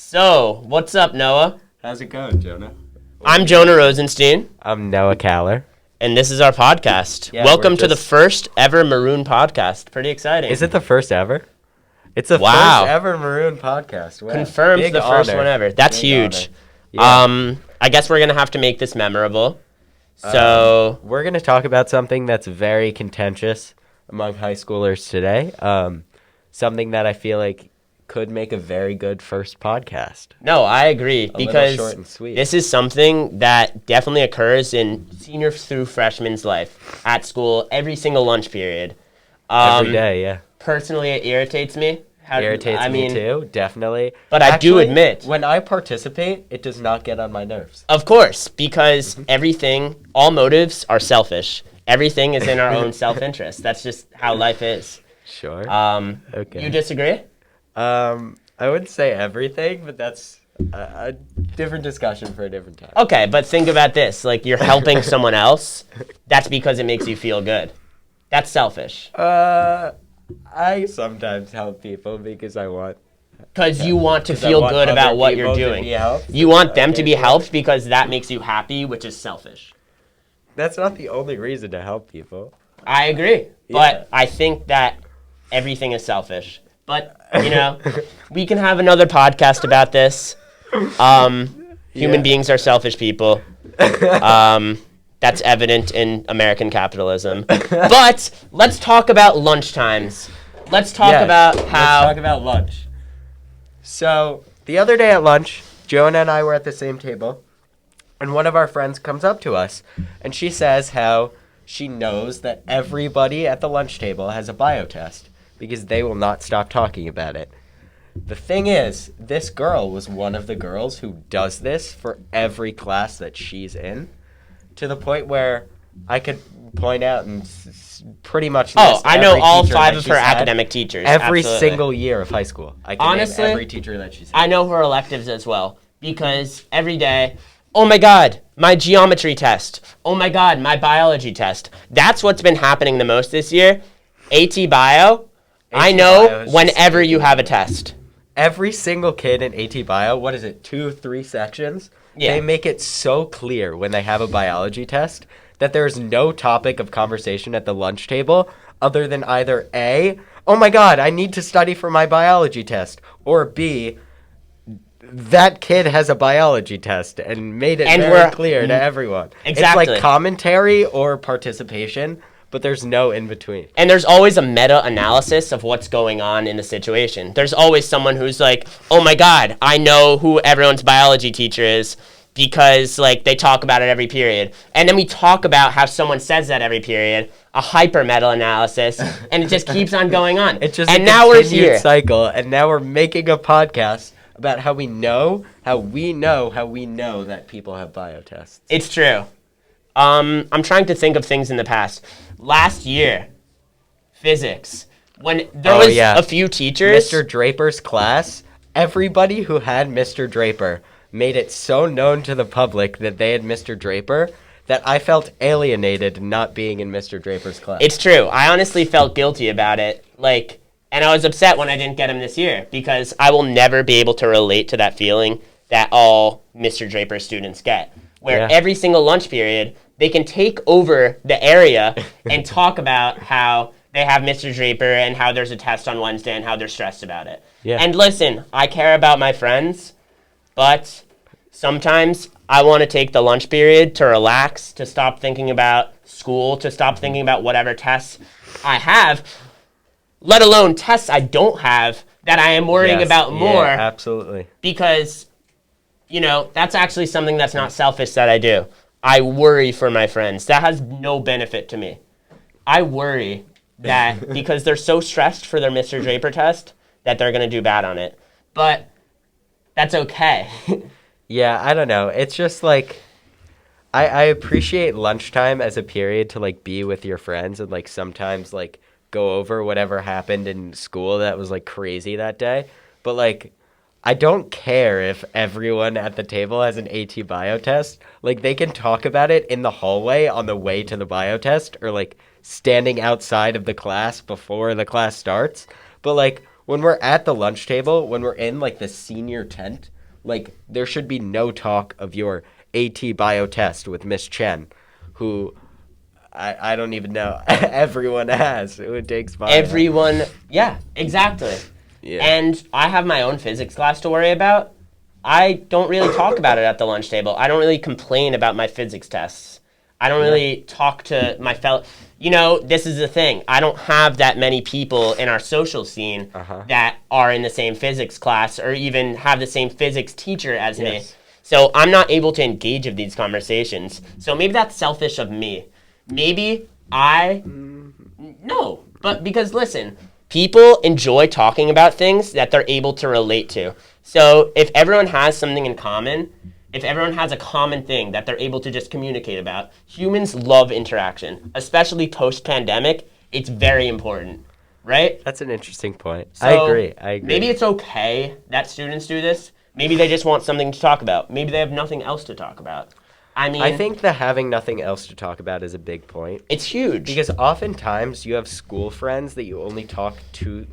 So, what's up, Noah? How's it going, Jonah? I'm Jonah Rosenstein, I'm Noah Kaller. and this is our podcast. Yeah, Welcome we're to the just- first ever Maroon podcast. Pretty exciting. Is it the first ever? It's the Wow. first ever Maroon podcast. Wow. Confirmed Big the first honor. one ever. That's Big huge. honor. Yeah. I guess we're going to have to make this memorable. So, We're going to talk about something that's very contentious among high schoolers today. Something that I feel like could make a very good first podcast. no, I agree little because short and sweet. this is something that definitely occurs in senior through freshman's life at school every single lunch period. Every day, yeah. Personally, it irritates me. Irritates me too, definitely. But I do admit, when I participate, it does not get on my nerves. of course, because all motives are selfish. Everything is in our own self-interest. That's just how life is. Sure. Okay. You disagree? I wouldn't say everything, but that's a different discussion for a different time. Okay, but think about this. Like, you're helping someone else. That's because it makes you feel good. That's selfish. I sometimes help people because I want. Because you want to 'Cause I feel want good other about what people you're to doing. be helped. You want them to be Okay. helped because that makes you happy, which is selfish. That's not the only reason to help people. I agree. Yeah. But I think that everything is selfish. But, we can have another podcast about this. Human beings are selfish people. That's evident in American capitalism. But let's talk about lunchtimes. Let's talk Yes, about Let's how... talk about lunch. So, the other day at lunch, Jonah and I were at the same table, and one of our friends comes up to us, and she says how she knows that everybody at the lunch table has a bio test because they will not stop talking about it. The thing is, this girl was one of the girls who does this for every class that she's in, to the point where I could point out and pretty much list I know every all teacher 5 that of her she's had academic teachers. every Absolutely. single year of high school. I can Honestly, name every teacher that she's had. I know her electives as well because every day, oh my God, my geometry test. Oh my God, my biology test. That's what's been happening the most this year. AT Bio, I AT know Bio is whenever just you have a test. Every single kid in AT Bio, what is it, 2-3 sections? Yeah. They make it so clear when they have a biology test that there's no topic of conversation at the lunch table other than either A, oh my God, I need to study for my biology test, or B, that kid has a biology test and made it And very we're- clear to everyone. Exactly. It's like commentary or participation, but there's no in between. And there's always a meta-analysis of what's going on in the situation. There's always someone who's like, oh my God, I know who everyone's biology teacher is because like they talk about it every period. And then we talk about how someone says that every period, a hyper meta-analysis, and it just keeps on going on. It's just and a now we're continued here. cycle, and now we're making a podcast about how we know that people have bio tests. It's true. I'm trying to think of things in the past. Last year, physics. When there was a few teachers. Mr. Draper's class, everybody who had Mr. Draper made it so known to the public that they had Mr. Draper that I felt alienated not being in Mr. Draper's class. It's true. I honestly felt guilty about it. And I was upset when I didn't get him this year because I will never be able to relate to that feeling that all Mr. Draper students get. Where every single lunch period, they can take over the area and talk about how they have Mr. Draper and how there's a test on Wednesday and how they're stressed about it. Yeah. And listen, I care about my friends, but sometimes I want to take the lunch period to relax, to stop thinking about school, to stop thinking about whatever tests I have, let alone tests I don't have that I am worrying about more. Yeah, absolutely. Because, that's actually something that's not selfish that I do. I worry for my friends. That has no benefit to me. I worry that because they're so stressed for their Mr. Draper test that they're going to do bad on it. But that's okay. Yeah, I don't know. It's just like I appreciate lunchtime as a period to like be with your friends and like sometimes like go over whatever happened in school that was like crazy that day. But like I don't care if everyone at the table has an AT bio test. Like they can talk about it in the hallway on the way to the bio test or like standing outside of the class before the class starts. But like when we're at the lunch table, when we're in like the senior tent, like there should be no talk of your AT bio test with Miss Chen, who I don't even know everyone has who takes bio. Everyone, yeah, exactly. Yeah. And I have my own physics class to worry about. I don't really talk about it at the lunch table. I don't really complain about my physics tests. I don't really talk to my fellow. This is the thing. I don't have that many people in our social scene that are in the same physics class or even have the same physics teacher as me. So I'm not able to engage in these conversations. So maybe that's selfish of me. Maybe no, but because listen, people enjoy talking about things that they're able to relate to. So if everyone has something in common, if everyone has a common thing that they're able to just communicate about, humans love interaction, especially post-pandemic. It's very important, right? That's an interesting point. So I agree. Maybe it's okay that students do this. Maybe they just want something to talk about. Maybe they have nothing else to talk about. I think the having nothing else to talk about is a big point. It's huge. Because oftentimes you have school friends that you only talk to,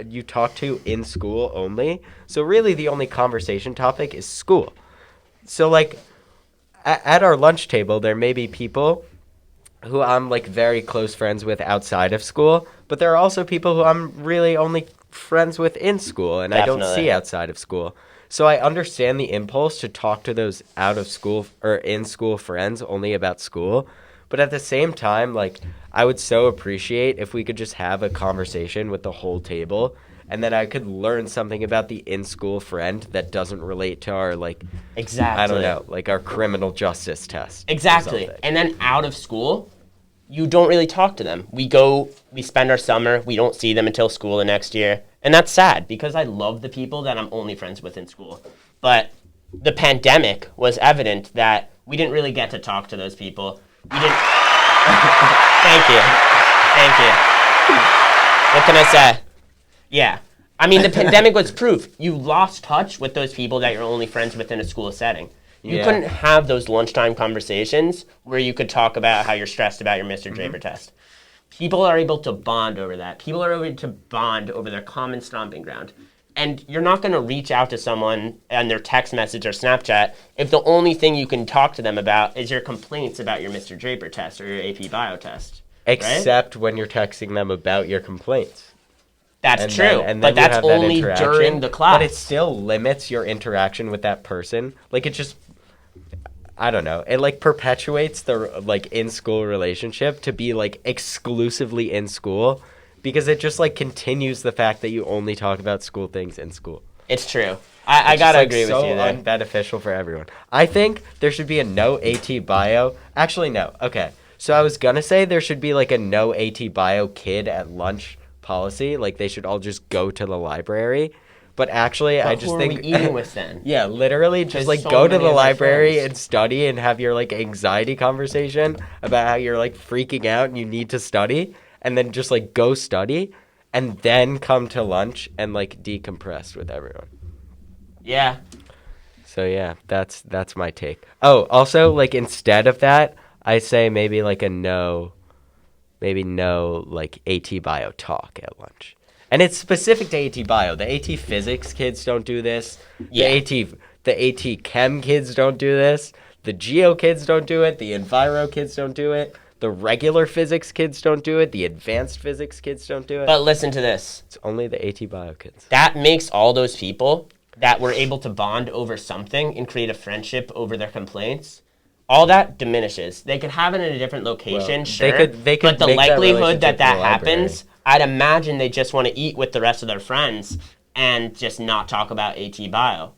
you talk to in school only. So really the only conversation topic is school. So, at our lunch table, there may be people who I'm, very close friends with outside of school. But there are also people who I'm really only friends with in school and Definitely. I don't see outside of school. So I understand the impulse to talk to those out of school or in school friends only about school. But at the same time, I would so appreciate if we could just have a conversation with the whole table and then I could learn something about the in-school friend that doesn't relate to our, exactly. I don't know, our criminal justice test. Exactly. And then out of school, you don't really talk to them. We spend our summer, we don't see them until school the next year. And that's sad because I love the people that I'm only friends with in school. But the pandemic was evident that we didn't really get to talk to those people. We didn't. Thank you. What can I say? Yeah. The pandemic was proof. You lost touch with those people that you're only friends with in a school setting. You couldn't have those lunchtime conversations where you could talk about how you're stressed about your Mr. Draper test. People are able to bond over that. People are able to bond over their common stomping ground. And you're not going to reach out to someone on their text message or Snapchat if the only thing you can talk to them about is your complaints about your Mr. Draper test or your AP bio test. Except when you're texting them about your complaints. That's true, but that's only during the class. But it still limits your interaction with that person. It just, I don't know. It perpetuates the in-school relationship to be exclusively in school because it just continues the fact that you only talk about school things in school. It's true. I gotta agree with you there. So unbeneficial for everyone. I think there should be a no AT bio. Actually, no. Okay. So I was gonna say there should be a no AT bio kid at lunch policy. They should all just go to the library. But actually, I just think... Who are we eating with then? Yeah, literally, just go to the library and study and have your anxiety conversation about how you're freaking out and you need to study, and then just go study, and then come to lunch and decompress with everyone. Yeah. So yeah, that's my take. Oh, also instead of that, I say maybe no AT bio talk at lunch. And it's specific to AT bio. The AT physics kids don't do this. Yeah. The AT chem kids don't do this. The geo kids don't do it. The enviro kids don't do it. The regular physics kids don't do it. The advanced physics kids don't do it. But listen to this. It's only the AT bio kids. That makes all those people that were able to bond over something and create a friendship over their complaints, all that diminishes. They could have it in a different location, well, sure. They could but the make likelihood that that happens, I'd imagine they just want to eat with the rest of their friends and just not talk about AT bio,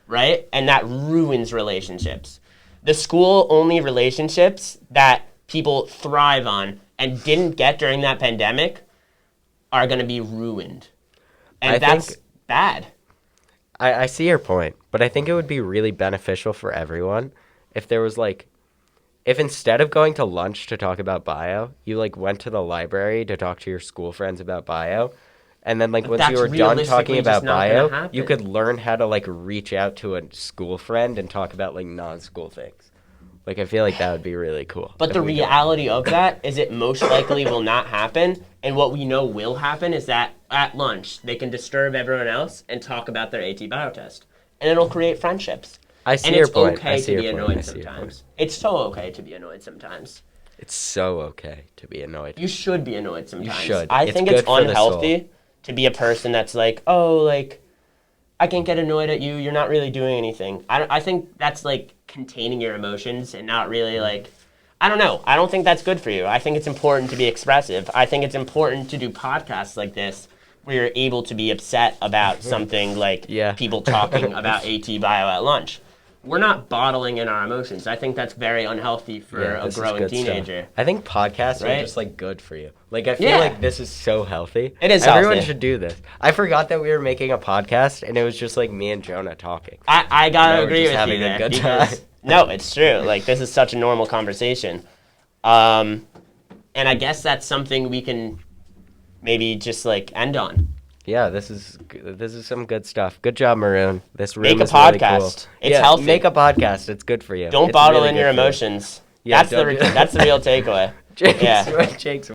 right? And that ruins relationships. The school-only relationships that people thrive on and didn't get during that pandemic are going to be ruined. And that's bad. I see your point, but I think it would be really beneficial for everyone if there was if instead of going to lunch to talk about bio, you went to the library to talk to your school friends about bio, and then once you were done talking about bio, you could learn how to reach out to a school friend and talk about non-school things. Like, I feel like that would be really cool. But the reality of that is it most likely will not happen. And what we know will happen is that at lunch, they can disturb everyone else and talk about their AT bio test. And it'll create friendships. I see your point. And it's okay to be annoyed sometimes. It's so okay to be annoyed sometimes. It's so okay to be annoyed. You should be annoyed sometimes. You should. I think it's unhealthy to be a person that's like, oh, like, I can't get annoyed at you. You're not really doing anything. I think that's, like, containing your emotions and not really, like, I don't know. I don't think that's good for you. I think it's important to be expressive. I think it's important to do podcasts like this where you're able to be upset about something like people talking about AT bio at lunch. We're not bottling in our emotions. I think that's very unhealthy for a growing teenager. Stuff. I think podcasts are just, like, good for you. Like, I feel like this is so healthy. It is Everyone healthy. should do this. I forgot that we were making a podcast, and it was just, like, me and Jonah talking. I gotta agree with having you a there. good Because, time. no, it's true. Like, this is such a normal conversation. And I guess that's something we can maybe just, like, end on. Yeah, this is some good stuff. Good job, Maroon. This room Make a is really podcast. cool. It's healthy. Make a podcast. It's good for you. Don't bottle in your emotions. Yeah, that's the real takeaway. Jake's